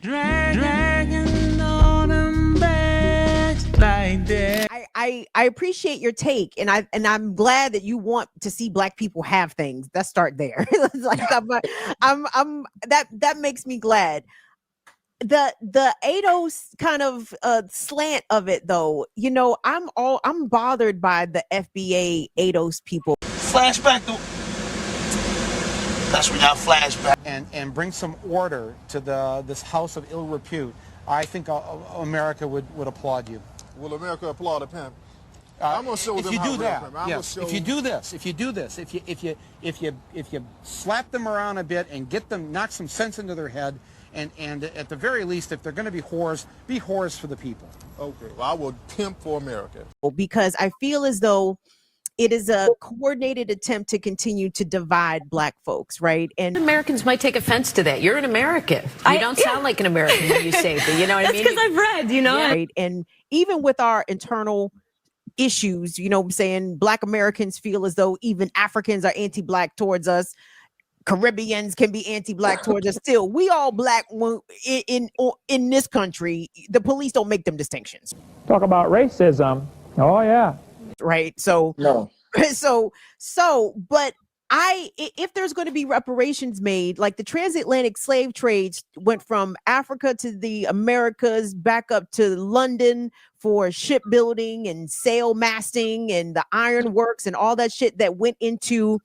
Dragging on them bags like that. I appreciate your take, and I'm glad that you want to see black people have things. Let's start there. Like I'm that makes me glad. The ADOS kind of slant of it though, I'm bothered by the FBA ADOS people. Flashback to that's when y'all flashback and bring some order to this house of ill repute. I think America would applaud you. Will America applaud a pimp? I'm gonna show If them you how do real that, pimp. I'm yes. gonna show If you do this, if you slap them around a bit and get them, knock some sense into their head, and at the very least, if they're going to be whores for the people. Okay, well, I will pimp for America. Because I feel as though it is a coordinated attempt to continue to divide black folks, right? And Americans might take offense to that. You're an American. You don't sound like an American when you say that. You know what I mean? That's because I've read, Right? And even with our internal issues, what I'm saying, black Americans feel as though even Africans are anti-black towards us. Caribbeans can be anti-black towards us. Still, we all black in this country. The police don't make them distinctions. Talk about racism. Oh yeah. Right. So no. But if there's going to be reparations made, like the transatlantic slave trades went from Africa to the Americas, back up to London for shipbuilding and sail masting and the iron works and all that shit that went into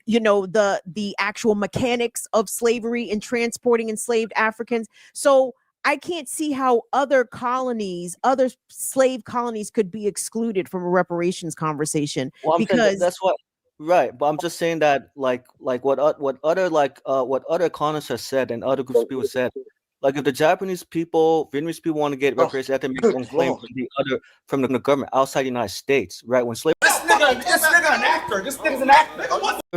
the actual mechanics of slavery and transporting enslaved Africans. So I can't see how other slave colonies could be excluded from a reparations conversation. Well, because that's what, right? But I'm just saying that, like what other economists have said and other groups of people said, like if the Japanese people, Vietnamese people want to get reparations, they have to make their own claim from the government outside the United States, right? When slavery, This nigga an actor. This nigga's an actor.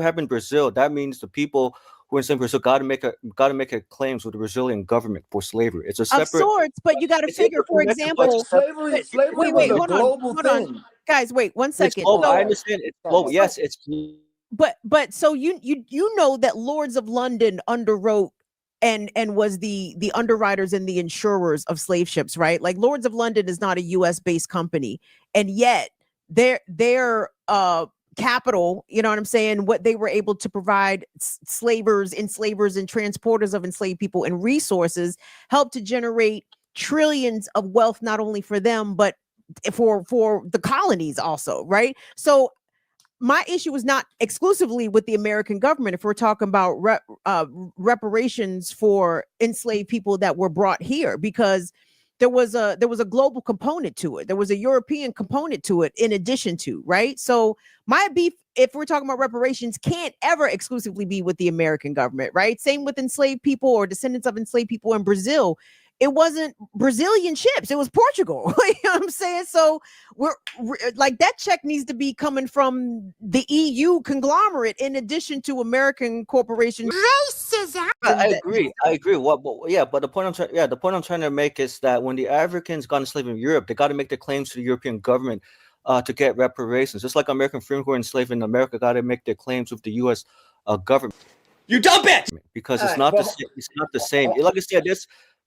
happened in Brazil, that means the people who are in Brazil got to make a claims with the Brazilian government for slavery. It's a separate of sorts, but you got to figure, for example, Slavery was a global thing. Guys, wait 1 second. I understand it's global. Yes, it's. But so you know that Lords of London underwrote and was the underwriters and the insurers of slave ships, right? Like Lords of London is not a US based company, and yet their capital, you know what I'm saying, what they were able to provide enslavers and transporters of enslaved people and resources helped to generate trillions of wealth, not only for them but for the colonies also, right? So my issue is not exclusively with the American government. If we're talking about reparations for enslaved people that were brought here, because there was a global component to it. There was a European component to it in addition to, right? So my beef, if we're talking about reparations, can't ever exclusively be with the American government, right? Same with enslaved people or descendants of enslaved people in Brazil. It wasn't Brazilian ships. It was Portugal. You know what I'm saying? So we're like, that check needs to be coming from the EU conglomerate in addition to American corporations. Racism. I agree. But the point I'm trying to make is that when the Africans got enslaved in Europe, they got to make their claims to the European government to get reparations. Just like American freedmen who were enslaved in America got to make their claims with the U.S. Government. You dumb bitch. Because it's not the same. Like I said,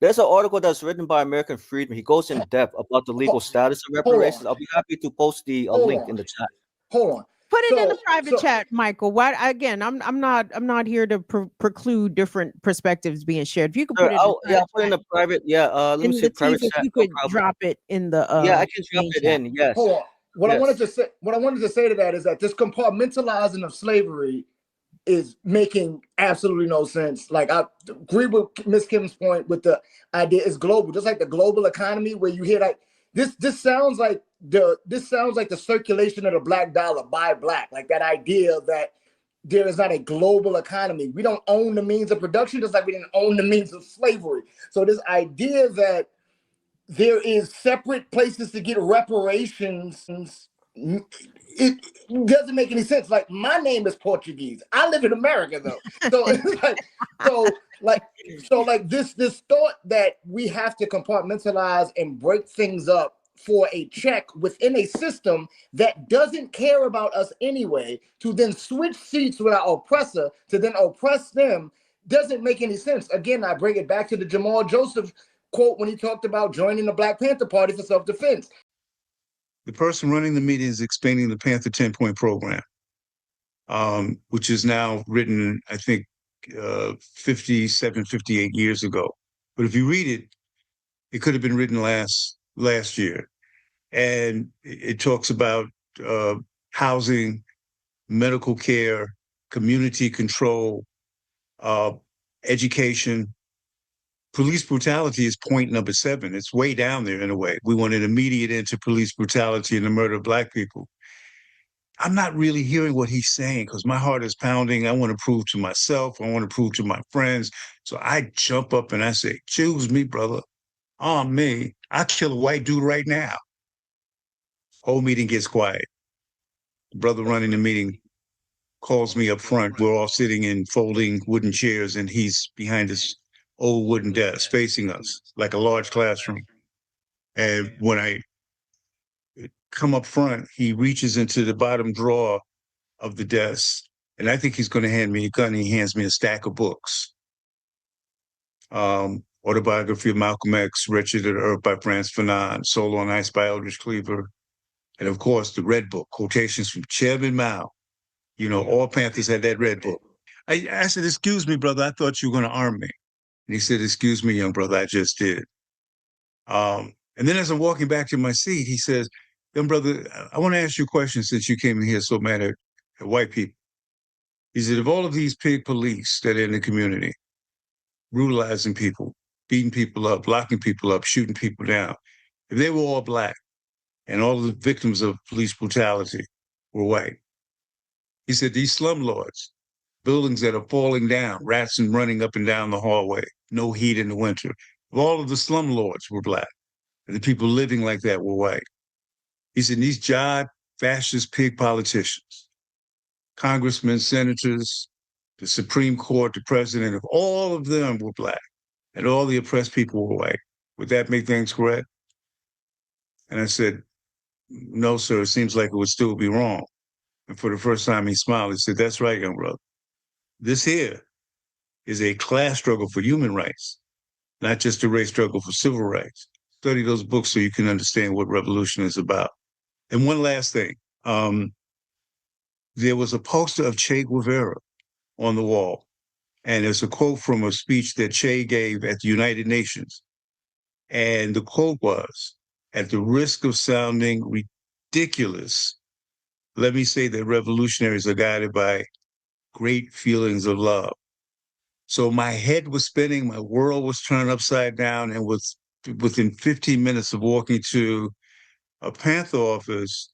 there's an article that's written by American freedman. He goes in depth about the legal status of reparations. I'll be happy to post the link in the chat. Hold on. Put it in the private chat, Michael. Why? Again, I'm not here to preclude different perspectives being shared. If you could put it, put in the private. Let me see private chat. You could drop it in the. I can drop it in. Yes. Hold on. What I wanted to say to that is that this compartmentalizing of slavery is making absolutely no sense. Like, I agree with Ms. Kim's point with the idea it's global, just like the global economy, where you hear like this sounds like the circulation of the black dollar by black, like that idea that there is not a global economy. We don't own the means of production, just like we didn't own the means of slavery. So this idea that there is separate places to get reparations, it doesn't make any sense. Like, my name is Portuguese. I live in America though. So this thought that we have to compartmentalize and break things up for a check within a system that doesn't care about us anyway, to then switch seats with our oppressor to then oppress them, doesn't make any sense. Again, I bring it back to the Jamal Joseph quote when he talked about joining the Black Panther Party for self-defense. The person running the meeting is explaining the Panther 10-point program, which is now written, I think, 57, 58 years ago. But if you read it, it could have been written last year. And it talks about housing, medical care, community control, education. Police brutality is point number 7. It's way down there in a way. We want an immediate end to police brutality and the murder of Black people. I'm not really hearing what he's saying because my heart is pounding. I want to prove to myself. I want to prove to my friends. So I jump up and I say, choose me, brother. On me. I'll kill a white dude right now. Whole meeting gets quiet. The brother running the meeting calls me up front. We're all sitting in folding wooden chairs and he's behind this old wooden desk facing us like a large classroom. And when I come up front, he reaches into the bottom drawer of the desk, and I think he's going to hand me a gun. He hands me a stack of books. Autobiography of Malcolm X, Wretched of Earth by Frantz Fanon, Soul on Ice by Eldridge Cleaver, and of course the Red Book, quotations from Chairman Mao. You know, all Panthers had that Red Book. I said, excuse me, brother, I thought you were going to arm me. And he said, excuse me, young brother, I just did. And then as I'm walking back to my seat, he says, young brother, I want to ask you a question since you came in here so mad at white people. He said, of all of these pig police that are in the community, brutalizing people, beating people up, locking people up, shooting people down, if they were all Black and all the victims of police brutality were white, he said, these slumlords, buildings that are falling down, rats and running up and down the hallway, no heat in the winter, if all of the slumlords were Black and the people living like that were white, he said, these jive, fascist pig politicians, congressmen, senators, the Supreme Court, the president, if all of them were Black and all the oppressed people were white, would that make things correct? And I said, no, sir, it seems like it would still be wrong. And for the first time he smiled. He said, that's right, young brother. This here is a class struggle for human rights, not just a race struggle for civil rights. Study those books so you can understand what revolution is about. And one last thing. There was a poster of Che Guevara on the wall. And there's a quote from a speech that Che gave at the United Nations. And the quote was, at the risk of sounding ridiculous, let me say that revolutionaries are guided by great feelings of love. So my head was spinning, my world was turned upside down, and within 15 minutes of walking to a Panther office,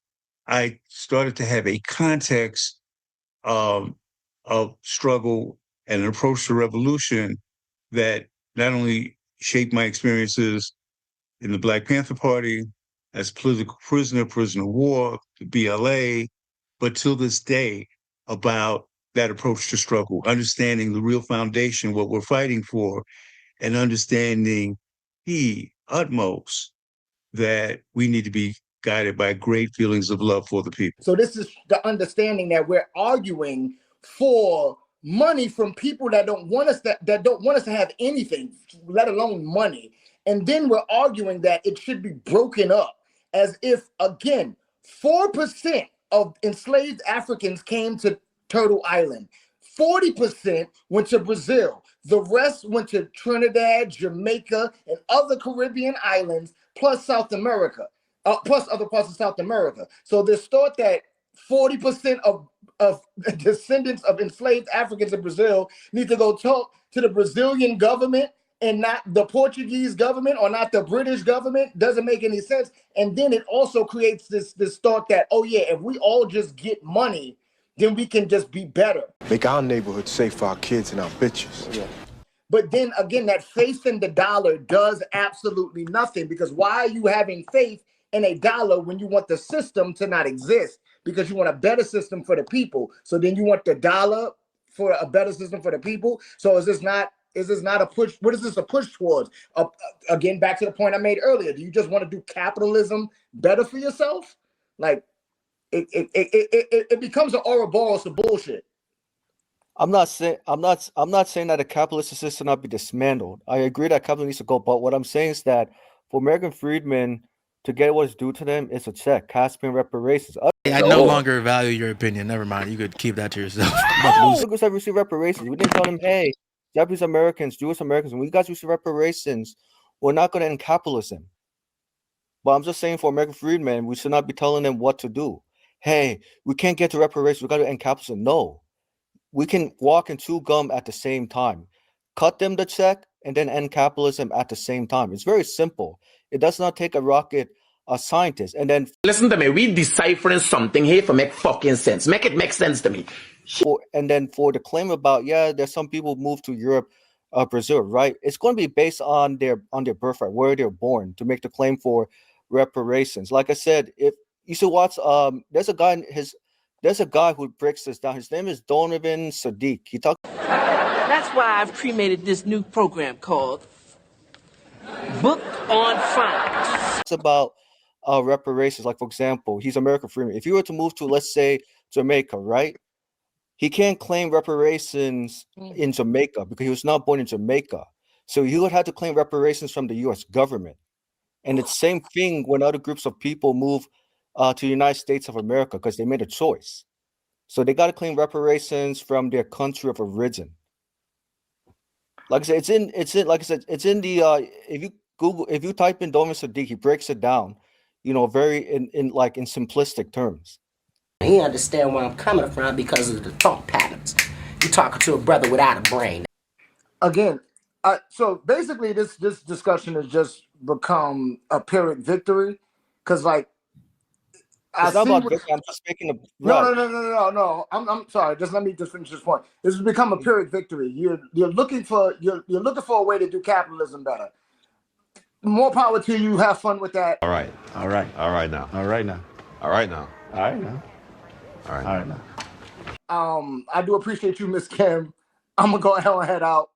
I started to have a context of struggle and an approach to revolution that not only shaped my experiences in the Black Panther Party, as political prisoner of war, the BLA, but till this day about that approach to struggle, understanding the real foundation, what we're fighting for, and understanding the utmost that we need to be guided by great feelings of love for the people. So this is the understanding that we're arguing for money from people that don't want us that don't want us to have anything, let alone money. And then we're arguing that it should be broken up as if, again, 4% of enslaved Africans came to Turtle Island. 40% went to Brazil. The rest went to Trinidad, Jamaica, and other Caribbean islands, plus South America, plus other parts of South America. So there's thought that 40% of descendants of enslaved Africans in Brazil need to go talk to the Brazilian government and not the Portuguese government or not the British government. Doesn't make any sense. And then it also creates this thought that, oh yeah, if we all just get money, then we can just be better. Make our neighborhood safe for our kids and our bitches. Yeah. But then again, that faith in the dollar does absolutely nothing, because why are you having faith in a dollar when you want the system to not exist? Because you want a better system for the people. So then you want the dollar for a better system for the people. So is this not a push? What is this a push towards? Again, back to the point I made earlier. Do you just want to do capitalism better for yourself? Like it becomes an Ouroboros of bullshit. I'm not saying that a capitalist system not be dismantled. I agree that capitalism needs to go, but what I'm saying is that for American freedmen to get what's due to them, it's a check, Caspian reparations. I no longer value your opinion. Never mind. You could keep that to yourself. Other groups have received reparations. We didn't tell them, hey, Japanese Americans, Jewish Americans, when you guys receive reparations, we're not going to end capitalism. But I'm just saying for American freedmen, we should not be telling them what to do. Hey, we can't get to reparations. We got to end capitalism. No. We can walk and chew gum at the same time. Cut them the check and then end capitalism at the same time. It's very simple. It does not take a rocket scientist. And then listen to me. We deciphering something here for make fucking sense. Make it make sense to me. And then for the claim about there's some people move to Europe, Brazil, right? It's going to be based on their birthright, where they're born, to make the claim for reparations. Like I said, if you should watch, there's a guy who breaks this down. His name is Donovan Sadiq. He talks. That's why I've cremated this new program called Book on Fire. It's about reparations. Like, for example, he's American freedman. If you were to move to, let's say, Jamaica, right? He can't claim reparations in Jamaica because he was not born in Jamaica. So he would have to claim reparations from the U.S. government. And it's the same thing when other groups of people move to the United States of America because they made a choice. So they got to claim reparations from their country of origin. Like I said, it's in the if you type in Donovan Sadiq, he breaks it down, very in simplistic terms. He understand where I'm coming from because of the thought patterns. You're talking to a brother without a brain. Again, so basically this discussion has just become a Pyrrhic victory, because like it's not about victory. I'm just making a no. I'm sorry. Just let me just finish this point. This has become a Pyrrhic victory. You're looking for a way to do capitalism better. More power to you. Have fun with that. All right now. I do appreciate you, Miss Kim. I'm gonna go ahead and head out.